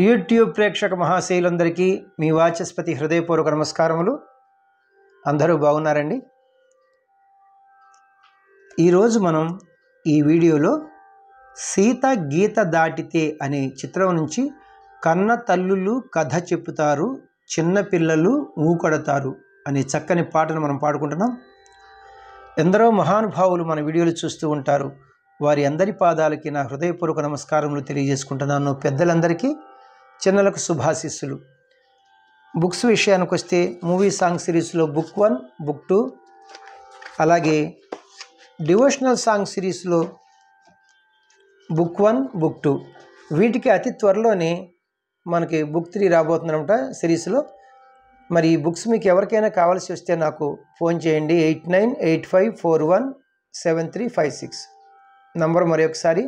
YouTube ప్రేక్షక మహాశైలందరికీ మీ వాచస్పతి హృదయపూర్వక నమస్కారములు. అందరూ బాగున్నారండి. ఈరోజు మనం ఈ వీడియోలో సీత గీత దాటితే అనే చిత్రం నుంచి కన్న తల్లులు కథ చెప్పుతారు, చిన్నపిల్లలు ఊకొడతారు అనే చక్కని పాటను మనం పాడుకుంటున్నాం. ఎందరో మహానుభావులు మన వీడియోలు చూస్తూ ఉంటారు. వారి అందరి పాదాలకి నా హృదయపూర్వక నమస్కారములు తెలియజేసుకుంటున్నాను. పెద్దలందరికీ, చిన్నలకు శుభాశీస్సులు. బుక్స్ విషయానికి వస్తే మూవీ సాంగ్ సిరీస్లో బుక్ 1, బుక్ 2, అలాగే డివోషనల్ సాంగ్ సిరీస్లో బుక్ 1, బుక్ 2, వీటికి అతి త్వరలోనే మనకి బుక్ 3 రాబోతుందన్నమాట సిరీస్లో. మరి ఈ బుక్స్ మీకు ఎవరికైనా కావాల్సి వస్తే నాకు ఫోన్ చేయండి. 8985417356 నంబర్ మరి ఒకసారి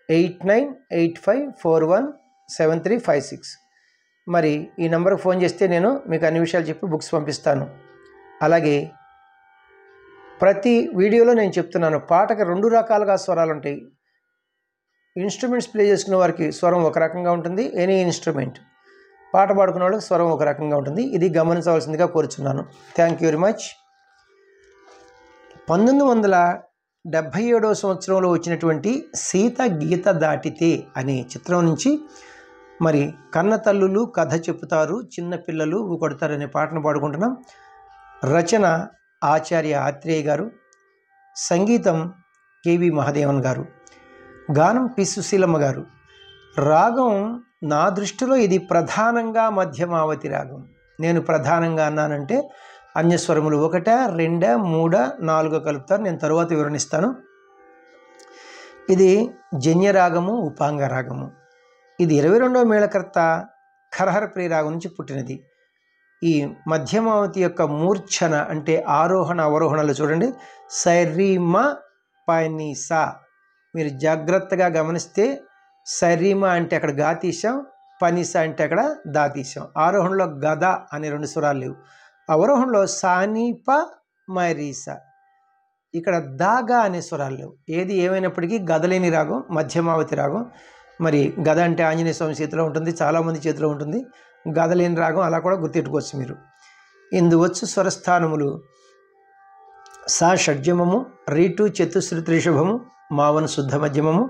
8985417356. మరి ఈ నెంబర్కి ఫోన్ చేస్తే నేను మీకు అన్ని విషయాలు చెప్పి బుక్స్ పంపిస్తాను. అలాగే ప్రతి వీడియోలో నేను చెప్తున్నాను, పాటకు 2 రకాలుగా స్వరాలు ఉంటాయి. ఇన్స్ట్రుమెంట్స్ ప్లే చేసుకునే వారికి స్వరం ఒక రకంగా ఉంటుంది, ఎనీ ఇన్స్ట్రుమెంట్. పాట పాడుకునే వాళ్ళకి స్వరం ఒక రకంగా ఉంటుంది. ఇది గమనించవలసిందిగా కోరుచున్నాను. Thank you very much. 1977వ సంవత్సరంలో వచ్చినటువంటి సీత గీత దాటితే అనే చిత్రం నుంచి మరి కన్న తల్లులు కథ చెప్పుతారు, చిన్నపిల్లలు ఊకొడతారు అనే పాటను పాడుకుంటున్నాం. రచన ఆచార్య ఆత్రేయ గారు, సంగీతం కెవి మహాదేవన్ గారు, గానం పి సుశీలమ్మ గారు. రాగం నా దృష్టిలో ఇది ప్రధానంగా మధ్యమావతి రాగం. నేను ప్రధానంగా అన్నానంటే అన్యస్వరములు 1, 2, 3, 4 కలుపుతారు. నేను తరువాత వివరణిస్తాను. ఇది జన్యరాగము, ఉపాంగ రాగము. ఇది 22వ మేళకర్త ఖరహరప్రియ రాగం నుంచి పుట్టినది. ఈ మధ్యమావతి యొక్క మూర్ఛన అంటే ఆరోహణ అవరోహణలు చూడండి. సరిమ పనిసా. మీరు జాగ్రత్తగా గమనిస్తే సరిమ అంటే అక్కడ గా తీసాం, పనిస అంటే అక్కడ దా తీసాం. ఆరోహణలో గద అనే 2 స్వరాలు లేవు. అవరోహణలో సానీప మరీస, ఇక్కడ దాగా అనే స్వరాలు లేవు. ఏది ఏమైనప్పటికీ గదలేని రాగం మధ్యమావతి రాగం. మరి గద అంటే ఆంజనేయ స్వామి చేతిలో ఉంటుంది, చాలామంది చేతిలో ఉంటుంది. గదలేని రాగం అలా కూడా గుర్తెట్టుకోవచ్చు మీరు. ఇందువచ్చు స్వరస్థానములు సా షడ్జమము, రీటు చతుశ్రుతి రిషభము, మావన శుద్ధ మధ్యమము,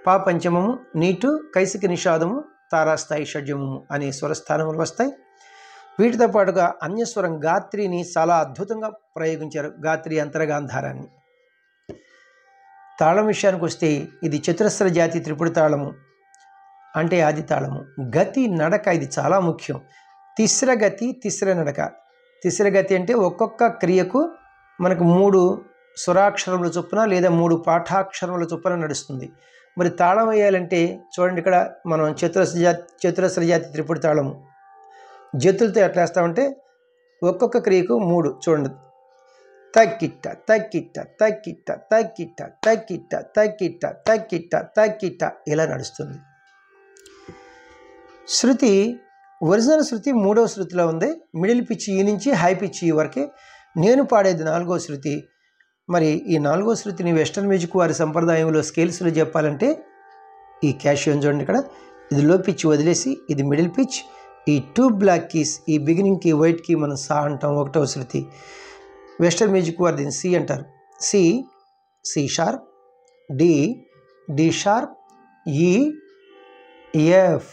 పా పంచమము, నీటు కైసిక నిషాదము, తారాస్థాయి షడ్జమము అనే స్వరస్థానములు వస్తాయి. వీటితో పాటుగా అన్యస్వరం గాత్రిని చాలా అద్భుతంగా ప్రయోగించారు. గాత్రి అంతరగాంధారాన్ని. తాళం విషయానికి వస్తే ఇది చతురస్ర జాతి త్రిపుడి తాళము అంటే ఆది తాళము. గతి నడక ఇది చాలా ముఖ్యం. తిస్ర గతి, తిస్ర నడక. తిస్ర గతి అంటే ఒక్కొక్క క్రియకు మనకు 3 స్వరాక్షరముల చొప్పున లేదా 3 పాఠాక్షరముల చొప్పున నడుస్తుంది. మరి తాళం వేయాలంటే చూడండి, ఇక్కడ మనం చతురస్ర జాతి త్రిపుడి తాళము జతులతో ఎట్లా వేస్తామంటే ఒక్కొక్క క్రియకు 3 చూడండి. తక్కిట్ట తక్కిట్ట తక్కిట్ట తక్కిట్ట తక్కిట్ట తక్కిట్ట తక్కిట్ట తక్కిట్ట ఇలా నడుస్తుంది. శృతి ఒరిజినల్ శృతి 3వ శృతిలో ఉంది. మిడిల్ పిచ్ ఈ నుంచి హై పిచ్ ఈ వరకే. నేను పాడేది 4వ శృతి. మరి ఈ 4వ శృతిని వెస్టర్న్ మ్యూజిక్ వారి సంప్రదాయంలో స్కేల్స్లో చెప్పాలంటే ఈ క్యాషియోన్ చూడండి, ఇక్కడ ఇది లో పిచ్ వదిలేసి ఇది మిడిల్ పిచ్. ఈ 2 బ్లాక్ కీస్, ఈ బిగినింగ్కి వైట్ కీ మనం సా అంటాం, 1వ శృతి. వెస్టర్న్ మ్యూజిక్ వారు దీన్ని సి అంటారు. C, C sharp, D, D sharp, E, F.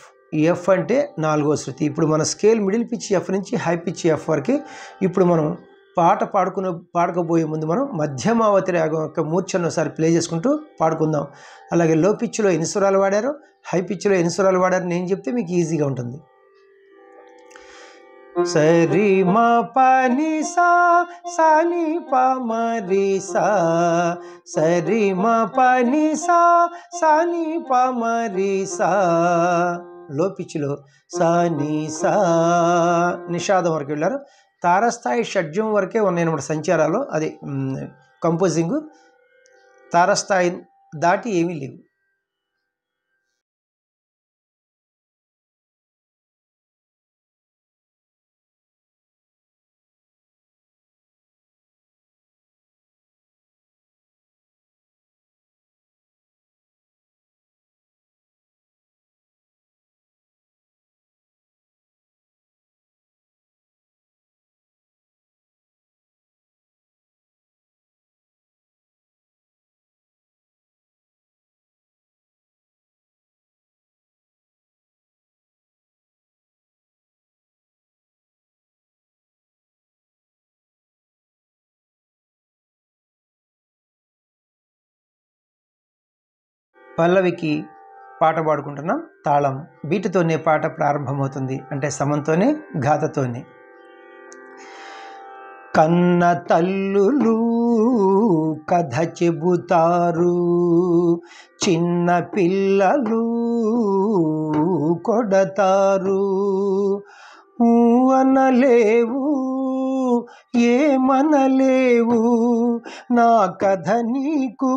F అంటే 4వ శృతి. ఇప్పుడు మన స్కేల్ మిడిల్ పిచ్ ఎఫ్ నుంచి హై పిచ్ ఎఫ్ వరకు. ఇప్పుడు మనం పాట పాడుకోబోయే ముందు మనం మధ్యమావతి రాగం యొక్క మూర్ఛను ఒకసారి ప్లే చేసుకుంటూ పాడుకుందాం. అలాగే లో పిచ్లో ఎన్ని స్వరాలు వాడారో, హై పిచ్లో ఎన్ని స్వరాలు వాడారో నేను చెప్తే మీకు ఈజీగా ఉంటుంది. సరి మ పని సా సాని ప మరి సా, సరి మ పని సా సాని ప మరి సా. లో పిచ్లో సాని సా నిషాదం వరకు వెళ్ళారు. తారస్థాయి షడ్జం వరకే ఉన్నాయన్నమాట సంచారాలు. అది కంపోజింగ్. తారస్థాయి దాటి ఏమీ లేవు. పల్లవికి పాట పాడుకుంటున్నాం. తాళం బీటుతోనే పాట ప్రారంభమవుతుంది, అంటే సమంతోనే ఘాతతోనే. కన్న తల్లులు కథ చెబుతారు, చిన్న పిల్లలు కొడతారు. అనలేవు ఏమనలేవు, నా కథ నీకు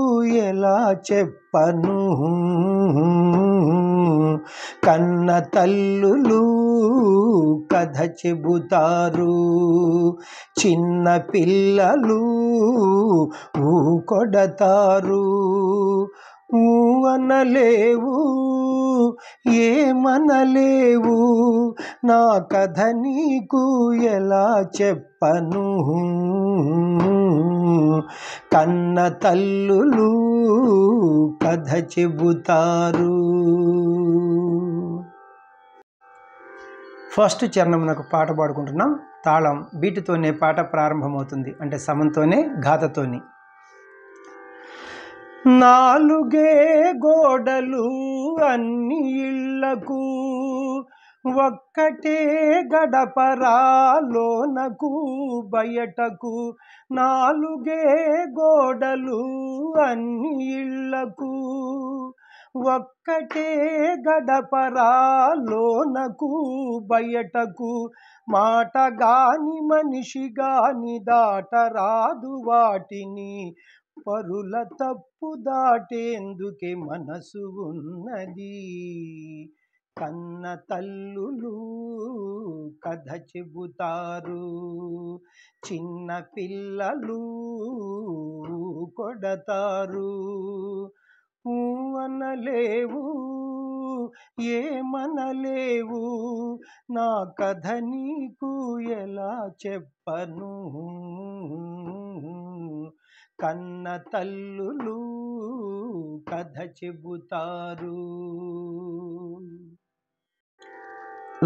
ఎలా చెప్పను. కన్న తల్లులు కథ చెబుతారు, చిన్న పిల్లలు కొడతారు. అనలేవు ఏమనలేవు, నా కథ నీకు ఎలా చెప్పను. కన్న తల్లులు కథ చెబుతారు. ఫస్ట్ చరణమునకు పాట పాడుకుంటున్నాం. తాళం బీటుతోనే పాట ప్రారంభమవుతుంది, అంటే సమంతోనే ఘాతతోని. నాలుగే గోడలు అన్ని ఇళ్లకు, ఒక్కటే గడపరా లోనకు బయటకు. నాలుగే గోడలు అన్ని ఇళ్లకు, ఒక్కటే గడపరా లోనకు బయటకు. మాట గాని మనిషి గాని దాటరాదు వాటిని, పరుల తప్పు దాటేందుకే మనసు ఉన్నది. కన్న తల్లులు కథ చెబుతారు, చిన్న పిల్లలు కొడతారు. అనలేవు ఏమనలేవు, నా కథ నీకు ఎలా చెప్పను. కన్న తల్లులు కథ చెబుతారు.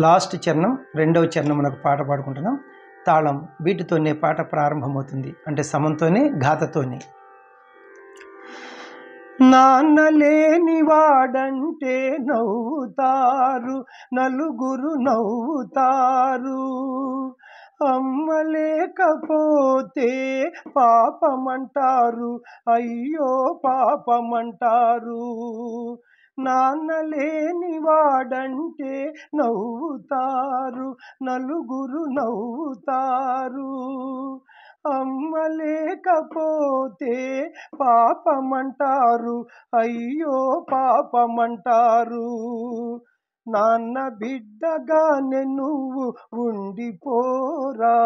లాస్ట్ చరణం, రెండవ చరణమునకు పాట పాడుకుంటున్నాం. తాళం బీటుతోనే పాట ప్రారంభమవుతుంది, అంటే సమంతోనే ఘాతతోనే. నాన్న లేని వాడంటే నవ్వుతారు, నలుగురు నవ్వుతారు. అమ్మ లేకపోతే పాపమంటారు, అయ్యో పాపమంటారు. నాన్న లేని వాడంటే నవ్వుతారు, నలుగురు నవ్వుతారు. అమ్మ లేకపోతే పాపమంటారు, అయ్యో పాపమంటారు. నాన్న బిడ్డగానే నువ్వు ఉండిపోరా,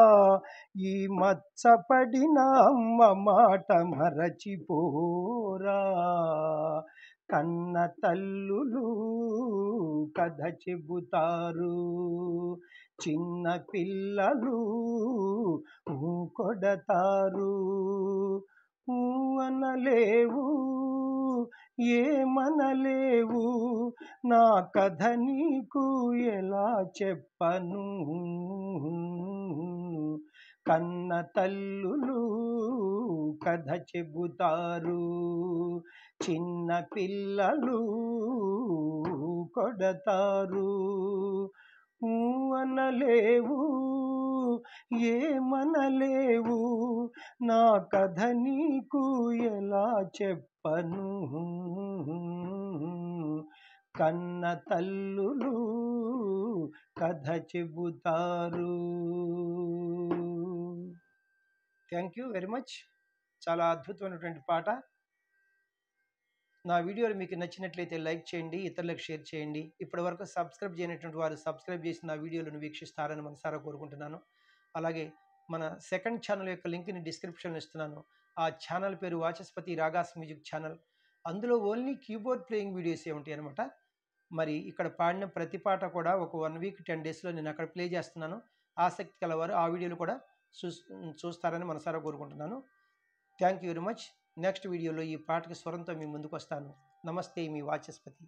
ఈ మచ్చపడిన అమ్మ మాట మరచిపోరా. కన్న తల్లులు కథ చెబుతారు, చిన్న పిల్లలు కొడతారు. అనలేవు ఏమనలేవు, నా కథ నీకు ఎలా చెప్పను. కన్న తల్లులు కథ చెబుతారు, చిన్న పిల్లలు కొడతారు. అనలేవు ఏమనలేవు, నా కథ నీకు ఎలా చెప్పను. కన్న తల్లులు కథ చెబుతారు. Thank you very much. చాలా అద్భుతమైనటువంటి పాట. నా వీడియోలు మీకు నచ్చినట్లయితే లైక్ చేయండి, ఇతరులకు షేర్ చేయండి. ఇప్పటివరకు సబ్స్క్రైబ్ చేయనటువంటి వారు సబ్స్క్రైబ్ చేసి నా వీడియోలను వీక్షిస్తారని మనసారా కోరుకుంటున్నాను. అలాగే మన సెకండ్ ఛానల్ యొక్క లింక్ని డిస్క్రిప్షన్లో ఇస్తున్నాను. ఆ ఛానల్ పేరు వాచస్పతి రాగాస్ మ్యూజిక్ ఛానల్. అందులో ఓన్లీ కీబోర్డ్ ప్లేయింగ్ వీడియోసే ఉంటాయి అనమాట. మరి ఇక్కడ పాడిన ప్రతి పాట కూడా ఒక 1 వీక్ 10 డేస్లో నేను అక్కడ ప్లే చేస్తున్నాను. ఆసక్తి కలవారు ఆ వీడియోలు కూడా చూస్తారని మనసారా కోరుకుంటున్నాను. Thank you very much. Next వీడియోలో ఈ పాటకి స్వరంతో మీ ముందుకు వస్తాను. నమస్తే, మీ వాచస్పతి.